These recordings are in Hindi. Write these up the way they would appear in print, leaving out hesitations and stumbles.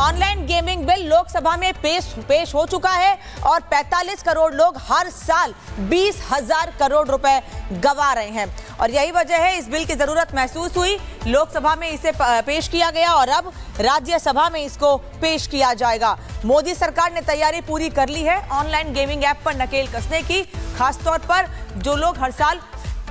ऑनलाइन गेमिंग बिल लोकसभा में पेश हो चुका है और 45 करोड़ लोग हर साल 20,000 करोड़ रुपए गंवा रहे हैं और यही वजह है इस बिल की जरूरत महसूस हुई। लोकसभा में इसे पेश किया गया और अब राज्यसभा में इसको पेश किया जाएगा। मोदी सरकार ने तैयारी पूरी कर ली है ऑनलाइन गेमिंग ऐप पर नकेल कसने की, खासतौर पर जो लोग हर साल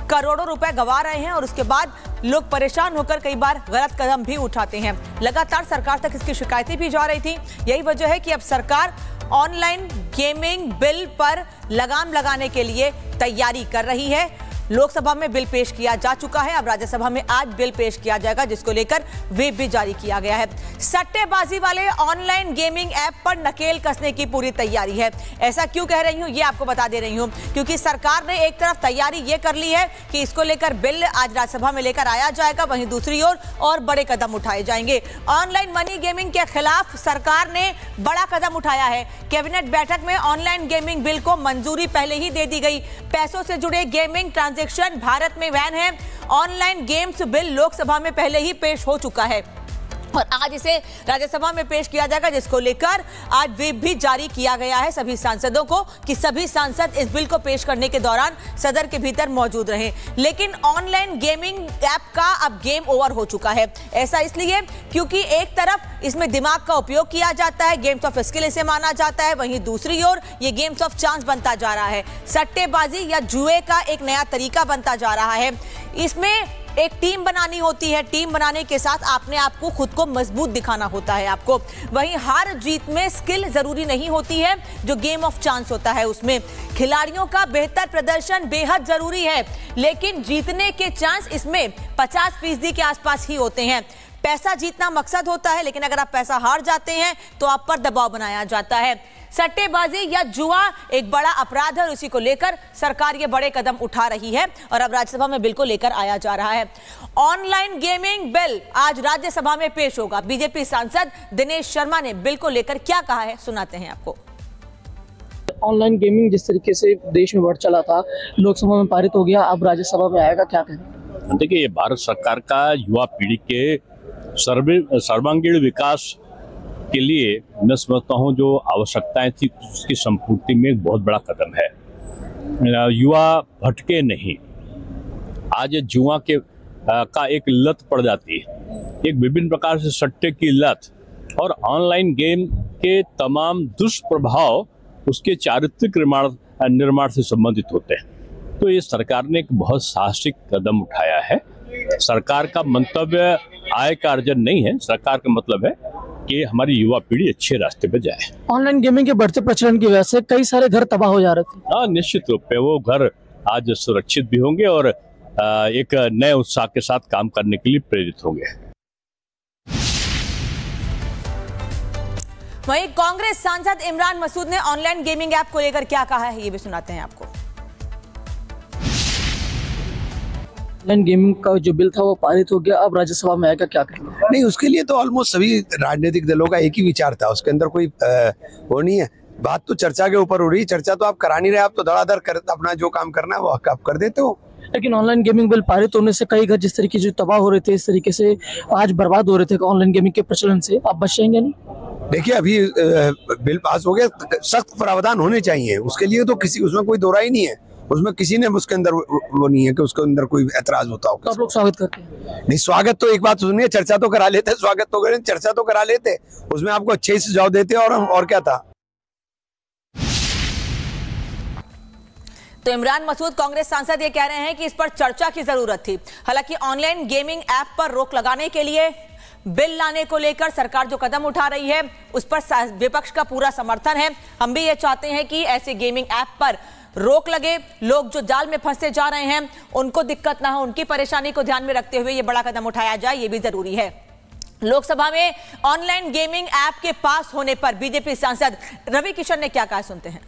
करोड़ों रुपए गंवा रहे हैं और उसके बाद लोग परेशान होकर कई बार गलत कदम भी उठाते हैं। लगातार सरकार तक इसकी शिकायतें भी जा रही थी। यही वजह है कि अब सरकार ऑनलाइन गेमिंग बिल पर लगाम लगाने के लिए तैयारी कर रही है। लोकसभा में बिल पेश किया जा चुका है, अब राज्यसभा में आज बिल पेश किया जाएगा जिसको लेकर व्हिप भी जारी किया गया है। सट्टेबाजी वाले ऑनलाइन गेमिंग ऐप पर नकेल कसने की पूरी तैयारी है। ऐसा क्यों कह रही हूं, ये आपको बता दे रही हूं क्योंकि सरकार ने एक तरफ तैयारी ये कर ली है कि इसको लेकर बिल आज राज्यसभा में लेकर आया जाएगा, वहीं दूसरी ओर और बड़े कदम उठाए जाएंगे। ऑनलाइन मनी गेमिंग के खिलाफ सरकार ने बड़ा कदम उठाया है। कैबिनेट बैठक में ऑनलाइन गेमिंग बिल को मंजूरी पहले ही दे दी गई। पैसों से जुड़े गेमिंग ट्रांजैक्शन भारत में बैन है। ऑनलाइन गेम्स बिल लोकसभा में पहले ही पेश हो चुका है और आज इसे राज्यसभा में पेश किया जाएगा जिसको लेकर आज व्हिप भी जारी किया गया है सभी सांसदों को कि सभी सांसद इस बिल को पेश करने के दौरान सदन के भीतर मौजूद रहें। लेकिन ऑनलाइन गेमिंग ऐप का अब गेम ओवर हो चुका है। ऐसा इसलिए क्योंकि एक तरफ इसमें दिमाग का उपयोग किया जाता है, गेम्स ऑफ स्किल इसे माना जाता है, वहीं दूसरी ओर ये गेम्स ऑफ चांस बनता जा रहा है। सट्टेबाजी या जुए का एक नया तरीका बनता जा रहा है। इसमें एक टीम बनानी होती है, टीम बनाने के साथ आपने आपको खुद को मजबूत दिखाना होता है आपको। वहीं हार जीत में स्किल जरूरी नहीं होती है, जो गेम ऑफ चांस होता है उसमें खिलाड़ियों का बेहतर प्रदर्शन बेहद जरूरी है, लेकिन जीतने के चांस इसमें 50% के आसपास ही होते हैं। पैसा जीतना मकसद होता है, लेकिन अगर आप पैसा हार जाते हैं तो आप पर दबाव बनाया जाता है। सट्टेबाजी या जुआ एक बड़ा अपराध है और इसी को लेकर सरकार ये बड़े कदम उठा रही है और अब राज्यसभा में बिल को लेकर आया जा रहा है। ऑनलाइन गेमिंग बिल आज राज्यसभा में पेश होगा। बीजेपी सांसद दिनेश शर्मा ने बिल को लेकर क्या कहा है, सुनाते हैं आपको। ऑनलाइन गेमिंग जिस तरीके से देश में बढ़ चला था, लोकसभा में पारित हो गया, अब राज्यसभा में आएगा, क्या कहेंगे? देखिए, ये भारत सरकार का युवा पीढ़ी के सर्वांगीण विकास के लिए मैं समझता हूँ जो आवश्यकताएं थी उसकी संपूर्ति में एक बहुत बड़ा कदम है। युवा भटके नहीं। आज जुआ के का एक लत पड़ जाती है, एक विभिन्न प्रकार से सट्टे की लत और ऑनलाइन गेम के तमाम दुष्प्रभाव उसके चारित्रिक निर्माण से संबंधित होते हैं। तो ये सरकार ने एक बहुत साहसिक कदम उठाया है। सरकार का मंतव्य आय का अर्जन नहीं है, सरकार का मतलब है कि हमारी युवा पीढ़ी अच्छे रास्ते पे जाए। ऑनलाइन गेमिंग के बढ़ते प्रचलन की वजह से कई सारे घर तबाह हो जा रहे थे। हाँ, निश्चित रूप पे वो घर आज सुरक्षित भी होंगे और एक नए उत्साह के साथ काम करने के लिए प्रेरित होंगे। वहीं कांग्रेस सांसद इमरान मसूद ने ऑनलाइन गेमिंग ऐप को लेकर क्या कहा है, ये भी सुनाते हैं आपको। ऑनलाइन गेमिंग का जो बिल था वो पारित हो गया, अब राज्यसभा में आएगा, क्या करेंगे? नहीं, उसके लिए तो ऑलमोस्ट सभी राजनीतिक दलों का एक ही विचार था, उसके अंदर कोई वो नहीं है। बात तो चर्चा के ऊपर हो रही है, चर्चा तो आप करा नहीं रहे, आप तो धड़ाधड़ कर अपना जो काम करना है वो आप कर देते हो। लेकिन ऑनलाइन गेमिंग बिल पारित होने से कई घर जिस तरीके से तबाह हो रहे थे, इस तरीके से आज बर्बाद हो रहे थे ऑनलाइन गेमिंग के प्रचलन से, आप बच जाएंगे नहीं? देखिए, अभी बिल पास हो गया, सख्त प्रावधान होने चाहिए उसके लिए, तो किसी उसमें कोई दो राय नहीं है, उसमें किसी ने उसके अंदर वो नहीं है कि उसके अंदर कोई एतराज होता हो। तो आप लोग स्वागत करते हैं? नहीं, स्वागत तो एक बात सुनिए, चर्चा तो करा लेते, स्वागत तो करें, चर्चा तो करा लेते, उसमें आपको अच्छे से सुझाव देते और क्या था। तो इमरान मसूद कांग्रेस सांसद ये कह रहे हैं कि इस पर चर्चा की जरूरत थी। हालांकि ऑनलाइन गेमिंग ऐप पर रोक लगाने के लिए बिल लाने को लेकर सरकार जो कदम उठा रही है उस पर विपक्ष का पूरा समर्थन है। हम भी ये चाहते हैं कि ऐसे गेमिंग ऐप पर रोक लगे, लोग जो जाल में फंसे जा रहे हैं उनको दिक्कत ना हो, उनकी परेशानी को ध्यान में रखते हुए ये बड़ा कदम उठाया जाए, ये भी जरूरी है। लोकसभा में ऑनलाइन गेमिंग ऐप के पास होने पर बीजेपी सांसद रवि किशन ने क्या कहा, सुनते हैं।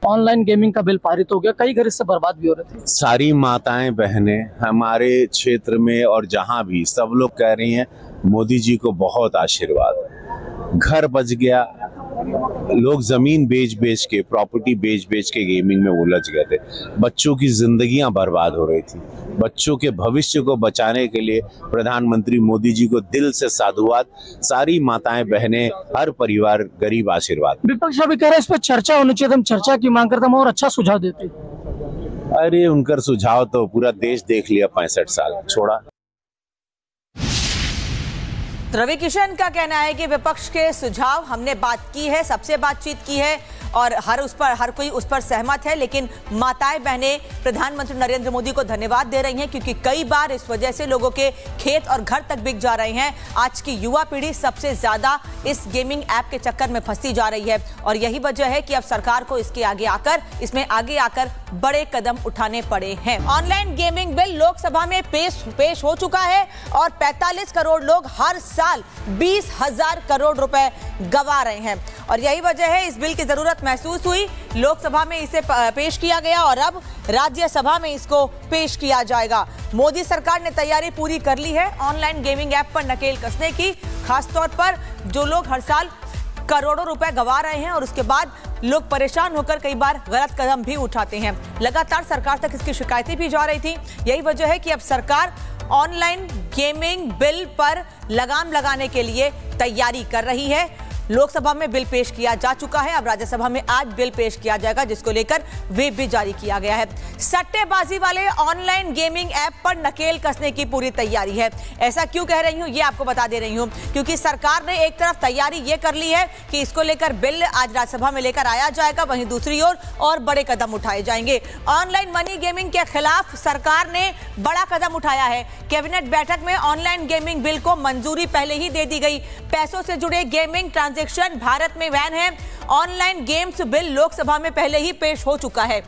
ऑनलाइन गेमिंग का बिल पारित हो गया, कई घर इससे बर्बाद भी हो रहे थे। सारी माताएं बहनें हमारे क्षेत्र में और जहां भी सब लोग कह रही हैं मोदी जी को बहुत आशीर्वाद। घर बच गया, लोग जमीन बेच के, प्रॉपर्टी बेच के गेमिंग में उलझ गए थे, बच्चों की जिंदगियां बर्बाद हो रही थी, बच्चों के भविष्य को बचाने के लिए प्रधानमंत्री मोदी जी को दिल से साधुवाद। सारी माताएं बहनें, हर परिवार गरीब आशीर्वाद। विपक्ष अभी कह रहा है इस पर चर्चा होनी चाहिए, हम चर्चा की मांग करते, हम और अच्छा सुझाव देते। अरे उनका सुझाव तो पूरा देश देख लिया 65 साल छोड़ा। रवि किशन का कहना है कि विपक्ष के सुझाव हमने बात की है, सबसे बातचीत की है और हर कोई उस पर सहमत है, लेकिन माताएं बहनें प्रधानमंत्री नरेंद्र मोदी को धन्यवाद दे रही हैं क्योंकि कई बार इस वजह से लोगों के खेत और घर तक बिक जा रहे हैं। आज की युवा पीढ़ी सबसे ज्यादा इस गेमिंग ऐप के चक्कर में फंसती जा रही है और यही वजह है कि अब सरकार को इसमें आगे आकर बड़े कदम उठाने पड़े हैं। ऑनलाइन गेमिंग बिल लोकसभा में पेश हो चुका है और 45 करोड़ लोग हर साल 20,000 करोड़ रुपए गंवा रहे हैं और यही वजह है इस बिल की जरूरत महसूस हुई। लोकसभा में इसे पेश किया गया और अब राज्यसभा में इसको पेश किया जाएगा। मोदी सरकार ने तैयारी पूरी कर ली है ऑनलाइन गेमिंग ऐप पर नकेल कसने की, खासतौर पर जो लोग हर साल करोड़ों रुपए गंवा रहे हैं और उसके बाद लोग परेशान होकर कई बार गलत कदम भी उठाते हैं। लगातार सरकार तक इसकी शिकायतें भी जा रही थी। यही वजह है कि अब सरकार ऑनलाइन गेमिंग बिल पर लगाम लगाने के लिए तैयारी कर रही है। लोकसभा में बिल पेश किया जा चुका है, अब राज्यसभा में आज बिल पेश किया जाएगा जिसको लेकर व्हिप भी जारी किया गया है। सट्टेबाजी वाले ऑनलाइन गेमिंग ऐप पर नकेल कसने की पूरी तैयारी है। ऐसा क्यों कह रही हूं ये आपको बता दे रही हूं क्योंकि सरकार ने एक तरफ तैयारी ये कर ली है कि इसको लेकर बिल आज राज्यसभा में लेकर आया जाएगा, वहीं दूसरी ओर और बड़े कदम उठाए जाएंगे। ऑनलाइन मनी गेमिंग के खिलाफ सरकार ने बड़ा कदम उठाया है। कैबिनेट बैठक में ऑनलाइन गेमिंग बिल को मंजूरी पहले ही दे दी गई। पैसों से जुड़े गेमिंग ट्रांजैक्शन भारत में बैन है। ऑनलाइन गेम्स बिल लोकसभा में पहले ही पेश हो चुका है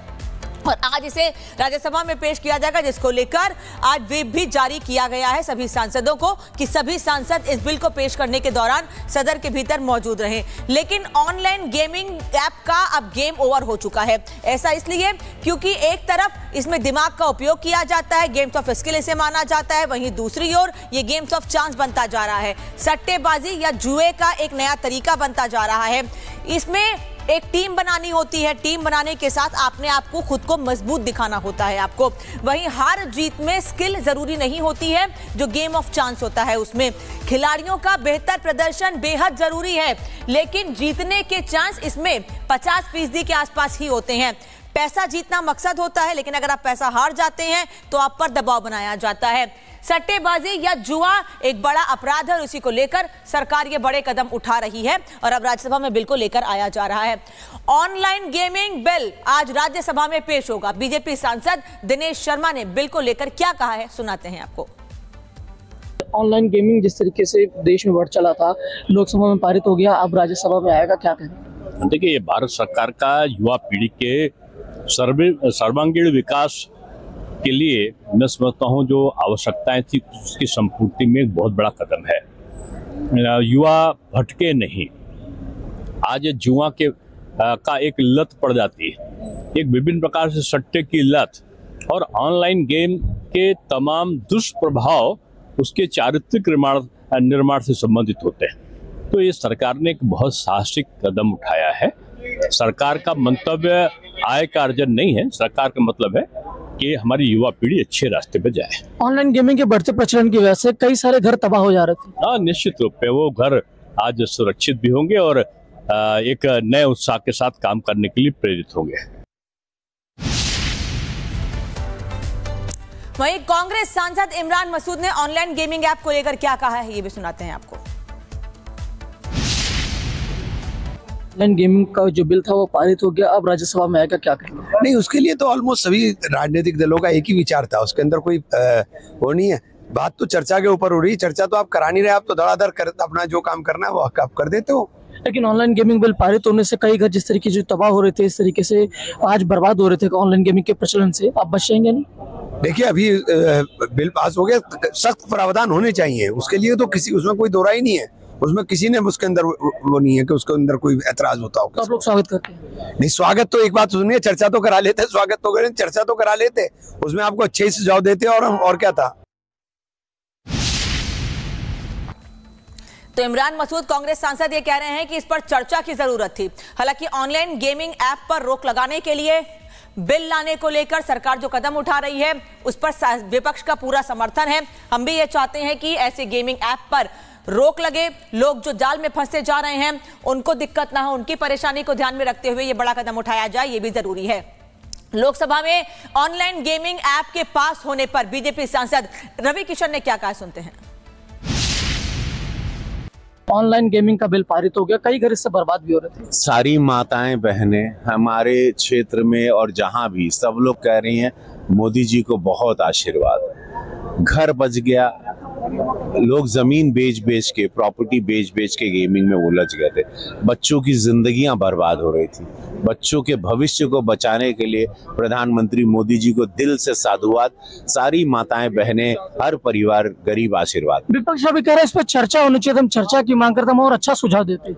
और आज इसे राज्यसभा में पेश किया जाएगा जिसको लेकर आज व्हिप भी जारी किया गया है सभी सांसदों को कि सभी सांसद इस बिल को पेश करने के दौरान सदन के भीतर मौजूद रहें। लेकिन ऑनलाइन गेमिंग ऐप का अब गेम ओवर हो चुका है। ऐसा इसलिए क्योंकि एक तरफ इसमें दिमाग का उपयोग किया जाता है, गेम्स ऑफ स्किल इसे माना जाता है, वहीं दूसरी ओर ये गेम्स ऑफ चांस बनता जा रहा है। सट्टेबाजी या जुए का एक नया तरीका बनता जा रहा है। इसमें एक टीम बनानी होती है, टीम बनाने के साथ आपने आपको खुद को मजबूत दिखाना होता है आपको। वहीं हार जीत में स्किल जरूरी नहीं होती है, जो गेम ऑफ चांस होता है उसमें खिलाड़ियों का बेहतर प्रदर्शन बेहद जरूरी है, लेकिन जीतने के चांस इसमें 50% के आसपास ही होते हैं। पैसा जीतना मकसद होता है, लेकिन अगर आप पैसा हार जाते हैं तो आप पर दबाव बनाया जाता है। सट्टेबाजी या जुआ एक बड़ा अपराध है और इसी को लेकर सरकार ये बड़े कदम उठा रही है और अब राज्यसभा में बिल को लेकर आया जा रहा है। ऑनलाइन गेमिंग बिल आज राज्यसभा में पेश होगा। बीजेपी सांसद दिनेश शर्मा ने बिल को लेकर क्या कहा है, सुनाते हैं आपको। ऑनलाइन गेमिंग जिस तरीके से देश में बढ़ चला था, लोकसभा में पारित हो गया, अब राज्यसभा में आएगा, क्या कहें? देखिए, ये भारत सरकार का युवा पीढ़ी के सर्वांगीण विकास के लिए मैं समझता हूँ जो आवश्यकताएं थी उसकी संपूर्ति में एक बहुत बड़ा कदम है। युवा भटके नहीं। आज जुआ का एक लत पड़ जाती है, एक विभिन्न प्रकार से सट्टे की लत और ऑनलाइन गेम के तमाम दुष्प्रभाव उसके चारित्रिक निर्माण से संबंधित होते हैं। तो ये सरकार ने एक बहुत साहसिक कदम उठाया है। सरकार का मंतव्य आय का अर्जन नहीं है, सरकार का मतलब है कि हमारी युवा पीढ़ी अच्छे रास्ते पे जाए। ऑनलाइन गेमिंग के बढ़ते प्रचलन की वजह से कई सारे घर तबाह हो जा रहे थे। हाँ, निश्चित रूप पे वो घर आज सुरक्षित भी होंगे और एक नए उत्साह के साथ काम करने के लिए प्रेरित होंगे। वहीं कांग्रेस सांसद इमरान मसूद ने ऑनलाइन गेमिंग ऐप को लेकर क्या कहा है, ये भी सुनाते हैं आपको। ऑनलाइन गेमिंग का जो बिल था वो पारित हो गया, अब राज्यसभा में आएगा, क्या कहेंगे? नहीं, उसके लिए तो ऑलमोस्ट सभी राजनीतिक दलों का एक ही विचार था, उसके अंदर कोई वो नहीं है। बात तो चर्चा के ऊपर हो रही है, चर्चा तो आप करा नहीं रहे, आप तो धड़ाधड़ अपना जो काम करना है वो आप कर देते हो। लेकिन ऑनलाइन गेमिंग बिल पारित होने से कई घर जिस तरीके से तबाह हो रहे थे, इस तरीके से आज बर्बाद हो रहे थे ऑनलाइन गेमिंग के प्रचलन से, आप बचेंगे नहीं? देखिए, अभी बिल पास हो गया, सख्त प्रावधान होने चाहिए उसके लिए, तो किसी उसमें कोई दो राय नहीं है, उसमें किसी ने उसके अंदर वो नहीं है कि उसके अंदर कोई एतराज होता हो। तो आप लोग स्वागत करते हैं? नहीं, स्वागत तो एक बात सुनिए, चर्चा तो करा लेते, स्वागत तो करें, चर्चा तो करा लेते, उसमें आपको अच्छे से सुझाव देते और क्या था। तो इमरान मसूद कांग्रेस सांसद ये कह रहे हैं कि इस पर चर्चा की जरूरत थी। हालांकि ऑनलाइन गेमिंग ऐप पर रोक लगाने के लिए बिल लाने को लेकर सरकार जो कदम उठा रही है उस पर विपक्ष का पूरा समर्थन है। हम भी ये चाहते हैं कि ऐसे गेमिंग ऐप पर रोक लगे, लोग जो जाल में फंसे जा रहे हैं उनको दिक्कत ना हो, उनकी परेशानी को ध्यान में रखते हुए ये बड़ा कदम उठाया जाए, ये भी जरूरी है। लोकसभा में ऑनलाइन गेमिंग ऐप के पास होने पर बीजेपी सांसद रवि किशन ने क्या कहा, सुनते हैं। ऑनलाइन गेमिंग का बिल पारित हो गया, कई घर इससे बर्बाद भी हो रहे थे। सारी माताएं बहनें हमारे क्षेत्र में और जहां भी सब लोग कह रही हैं मोदी जी को बहुत आशीर्वाद। घर बच गया, लोग जमीन बेच बेच के, प्रॉपर्टी बेच बेच के गेमिंग में उलझ गए थे। बच्चों की जिंदगियां बर्बाद हो रही थी। बच्चों के भविष्य को बचाने के लिए प्रधानमंत्री मोदी जी को दिल से साधुवाद। सारी माताएं बहनें, हर परिवार, गरीब आशीर्वाद। विपक्ष अभी कह रहा है इस पर चर्चा होनी चाहिए, हम चर्चा की मांग करते, हम और अच्छा सुझाव देते।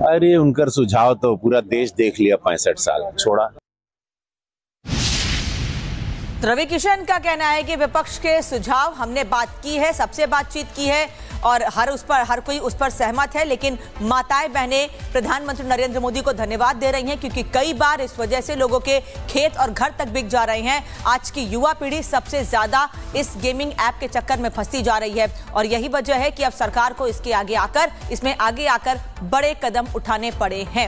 अरे उनका सुझाव तो पूरा देश देख लिया 65 साल छोड़ा। रवि किशन का कहना है कि विपक्ष के सुझाव हमने बात की है, सबसे बातचीत की है और हर कोई उस पर सहमत है, लेकिन माताएं बहनें प्रधानमंत्री नरेंद्र मोदी को धन्यवाद दे रही हैं क्योंकि कई बार इस वजह से लोगों के खेत और घर तक बिक जा रहे हैं। आज की युवा पीढ़ी सबसे ज्यादा इस गेमिंग ऐप के चक्कर में फंसती जा रही है और यही वजह है कि अब सरकार को इसमें आगे आकर बड़े कदम उठाने पड़े हैं।